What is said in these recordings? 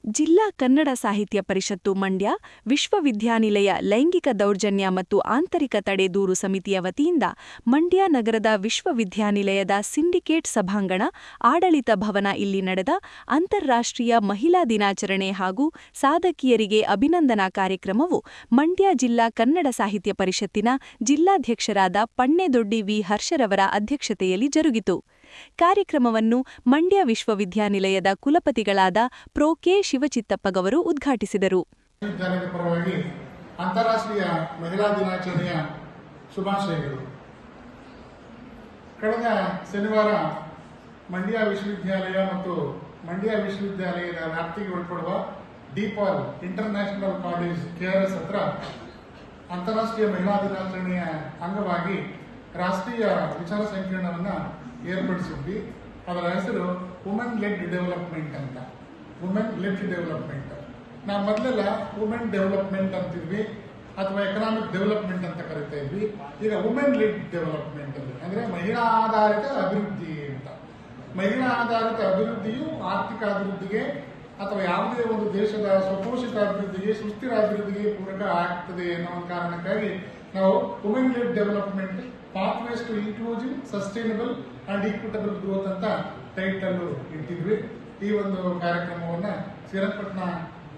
ಜಿಲ್ಲಾ ಕನ್ನಡ ಸಾಹಿತ್ಯ ಪರಿಷತ್ತು ಮಂಡ್ಯ ವಿಶ್ವವಿದ್ಯಾನಿಲಯ ಲೈಂಗಿಕ ದೌರ್ಜನ್ಯ ಮತ್ತು ಆಂತರಿಕ ತಡೆ ದೂರು ಸಮಿತಿಯ ವತಿಯಿಂದ ಮಂಡ್ಯ ನಗರದ ವಿಶ್ವವಿದ್ಯಾನಿಲಯದ ಸಿಂಡಿಕೇಟ್ ಸಭಾಂಗಣ ಆಡಳಿತ ಭವನ ಇಲ್ಲಿ ನಡೆದ ಅಂತಾರಾಷ್ಟ್ರೀಯ ಮಹಿಳಾ ದಿನಾಚರಣೆ ಹಾಗೂ ಸಾಧಕಿಯರಿಗೆ ಅಭಿನಂದನಾ ಕಾರ್ಯಕ್ರಮವು ಮಂಡ್ಯ ಜಿಲ್ಲಾ ಕನ್ನಡ ಸಾಹಿತ್ಯ ಪರಿಷತ್ತಿನ ಜಿಲ್ಲಾಧ್ಯಕ್ಷರಾದ ಪಣ್ಣೆದೊಡ್ಡಿ ವಿ ಹರ್ಷರವರ ಅಧ್ಯಕ್ಷತೆಯಲ್ಲಿ ಜರುಗಿತು. ಕಾರ್ಯಕ್ರಮವನ್ನು ಮಂಡ್ಯ ವಿಶ್ವವಿದ್ಯಾನಿಲಯದ ಕುಲಪತಿಗಳಾದ ಪ್ರೊ ಕೆ ಶಿವಚಿತ್ತಪ್ಪಗವರು ಉದ್ಘಾಟಿಸಿದರು. ವಿಶ್ವವಿದ್ಯಾಲಯದ ಪರವಾಗಿ ಅಂತಾರಾಷ್ಟ್ರೀಯ ಮಹಿಳಾ ದಿನಾಚರಣೆಯ ಶುಭಾಶಯಗಳು. ಕಳೆದ ಶನಿವಾರ ಮಂಡ್ಯ ವಿಶ್ವವಿದ್ಯಾಲಯ ಮತ್ತು ಮಂಡ್ಯ ವಿಶ್ವವಿದ್ಯಾಲಯದ ವ್ಯಾಪ್ತಿಗೆ ಒಳಪಡುವ ಡಿಪಾಲ್ ಇಂಟರ್ನ್ಯಾಷನಲ್ ಕಾಲೇಜ್ KRS ಹತ್ರ ಅಂತಾರಾಷ್ಟ್ರೀಯ ಮಹಿಳಾ ದಿನಾಚರಣೆಯ ಅಂಗವಾಗಿ ರಾಷ್ಟ್ರೀಯ ವಿಚಾರ ಸಂಕಿರಣವನ್ನು ಏರ್ಪಡಿಸಿದ್ವಿ. ಅದರ ಹೆಸರು ವುಮೆನ್ ಲೆಡ್ ಡೆವಲಪ್ಮೆಂಟ್ ಅಂತ. ವುಮೆನ್ ಲೆಡ್ ಡೆವಲಪ್ಮೆಂಟ್ ನಾವು ಮೊದಲೆಲ್ಲ ವುಮೆನ್ ಡೆವಲಪ್ಮೆಂಟ್ ಅಂತಿದ್ವಿ ಅಥವಾ ಎಕನಾಮಿಕ್ ಡೆವಲಪ್ಮೆಂಟ್ ಅಂತ ಕರಿತಾ ಇದ್ವಿ. ಈಗ ವುಮೆನ್ ಲೆಡ್ ಡೆವಲಪ್ಮೆಂಟ್ ಅಂದರೆ ಮಹಿಳಾ ಆಧಾರಿತ ಅಭಿವೃದ್ಧಿ ಅಂತ. ಮಹಿಳಾ ಆಧಾರಿತ ಅಭಿವೃದ್ಧಿಯು ಆರ್ಥಿಕ ಅಭಿವೃದ್ಧಿಗೆ ಅಥವಾ ಯಾವುದೇ ಒಂದು ದೇಶದ ಸ್ವಪೋಷಿತ ಅಭಿವೃದ್ಧಿಗೆ ಸುಸ್ಥಿರ ಅಭಿವೃದ್ಧಿಗೆ ಪೂರಕ ಆಗ್ತದೆ ಅನ್ನೋ ಒಂದು ಕಾರಣಕ್ಕಾಗಿ ನಾವು women led development pathways to inclusive sustainable and equitable growth ಅಂತ ಟೈಟಲ್ ಇಟ್ಟಿದ್ವಿ. ಈ ಒಂದು ಕಾರ್ಯಕ್ರಮವನ್ನು ಶ್ರೀರಂಗಪಟ್ಟಣ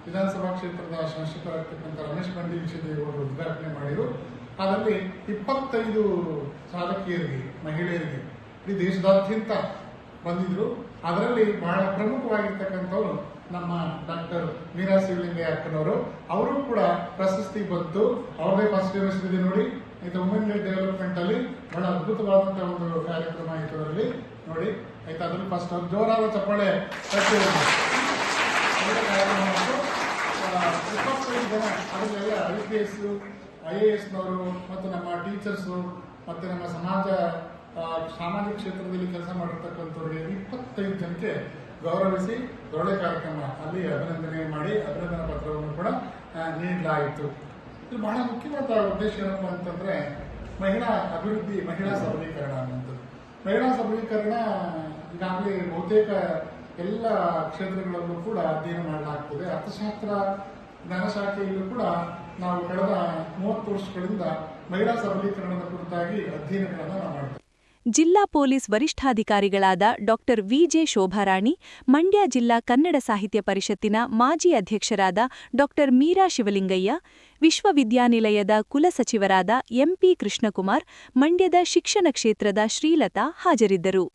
ವಿಧಾನಸಭಾ ಕ್ಷೇತ್ರದ ಶಾಸಕರಾಗಿರ್ತಕ್ಕಂಥ ರಮೇಶ್ ಬಂಡಿದೇವರು ಉದ್ಘಾಟನೆ ಮಾಡಿದರು. ಅದರಲ್ಲಿ 25 ಸಾಧಕಿಯರಿಗೆ, ಮಹಿಳೆಯರಿಗೆ ಈ ದೇಶದಾದ್ಯಂತ ಬಂದಿದ್ರು. ಅದರಲ್ಲಿ ಬಹಳ ಪ್ರಮುಖವಾಗಿರ್ತಕ್ಕಂಥವ್ರು ನಮ್ಮ ಡಾಕ್ಟರ್ ಮೀರಾ ಶಿವಲಿಂಗಯ್ಯ ಅಕ್ಕನವರು. ಅವರು ಕೂಡ ಪ್ರಶಸ್ತಿ ಬಂತು. ಅವ್ರದೇ ಫಸ್ಟ್ ಇದೆ ನೋಡಿ. ಇದು ವುಮೆನ್ ಲೆಡ್ ಡೆವಲಪ್ಮೆಂಟ್ ಅಲ್ಲಿ ಬಹಳ ಅದ್ಭುತವಾದಂತಹ ಒಂದು ಕಾರ್ಯಕ್ರಮ ಆಯಿತು. ಅದರಲ್ಲಿ ನೋಡಿ ಆಯ್ತು. ಅದ್ರಲ್ಲಿ ಫಸ್ಟ್ ಜೋರಾದ ಚಪ್ಪಾಳೆ. 25 ಜನ ಅದರಲ್ಲೆಲ್ಲ IPS IAS ಮತ್ತು ನಮ್ಮ ಟೀಚರ್ಸು ಮತ್ತು ನಮ್ಮ ಸಾಮಾಜಿಕ ಕ್ಷೇತ್ರದಲ್ಲಿ ಕೆಲಸ ಮಾಡಿರ್ತಕ್ಕಂಥವ್ರಿಗೆ 25 ಜನಕ್ಕೆ ಗೌರವಿಸಿ ದೊಡ್ಡ ಕಾರ್ಯಕ್ರಮ ಅಲ್ಲಿ ಅಭಿನಂದನೆ ಮಾಡಿ ಅಭಿನಂದನಾ ಪತ್ರವನ್ನು ಕೂಡ ನೀಡಲಾಯಿತು. ಇದು ಬಹಳ ಮುಖ್ಯವಾದ ಉದ್ದೇಶ ಏನಪ್ಪ ಅಂತಂದ್ರೆ ಮಹಿಳಾ ಅಭಿವೃದ್ಧಿ, ಮಹಿಳಾ ಸಬಲೀಕರಣ ಅನ್ನುವಂಥದ್ದು. ಮಹಿಳಾ ಸಬಲೀಕರಣ ಈಗಾಗಲೇ ಬಹುತೇಕ ಎಲ್ಲ ಕ್ಷೇತ್ರಗಳಲ್ಲೂ ಕೂಡ ಅಧ್ಯಯನ ಮಾಡಲಾಗ್ತದೆ. ಅರ್ಥಶಾಸ್ತ್ರ ಜ್ಞಾನಶಾಖೆಯಲ್ಲೂ ಕೂಡ ನಾವು ಕಳೆದ 30 ವರ್ಷಗಳಿಂದ ಮಹಿಳಾ ಸಬಲೀಕರಣದ ಕುರಿತಾಗಿ ಅಧ್ಯಯನಗಳನ್ನು ನಾವು ಮಾಡ್ತೇವೆ. ಜಿಲ್ಲಾ ಪೊಲೀಸ್ ವರಿಷ್ಠಾಧಿಕಾರಿಗಳಾದ ಡಾ ವಿ.ಜೆ. ಶೋಭಾರಾಣಿ, ಮಂಡ್ಯ ಜಿಲ್ಲಾ ಕನ್ನಡ ಸಾಹಿತ್ಯ ಪರಿಷತ್ತಿನ ಮಾಜಿ ಅಧ್ಯಕ್ಷರಾದ ಡಾ ಮೀರಾ ಶಿವಲಿಂಗಯ್ಯ, ವಿಶ್ವವಿದ್ಯಾನಿಲಯದ ಕುಲಸಚಿವರಾದ ಎಂಪಿ ಕೃಷ್ಣಕುಮಾರ್, ಮಂಡ್ಯದ ಶಿಕ್ಷಣ ಕ್ಷೇತ್ರದ ಶ್ರೀಲತಾ ಹಾಜರಿದ್ದರು.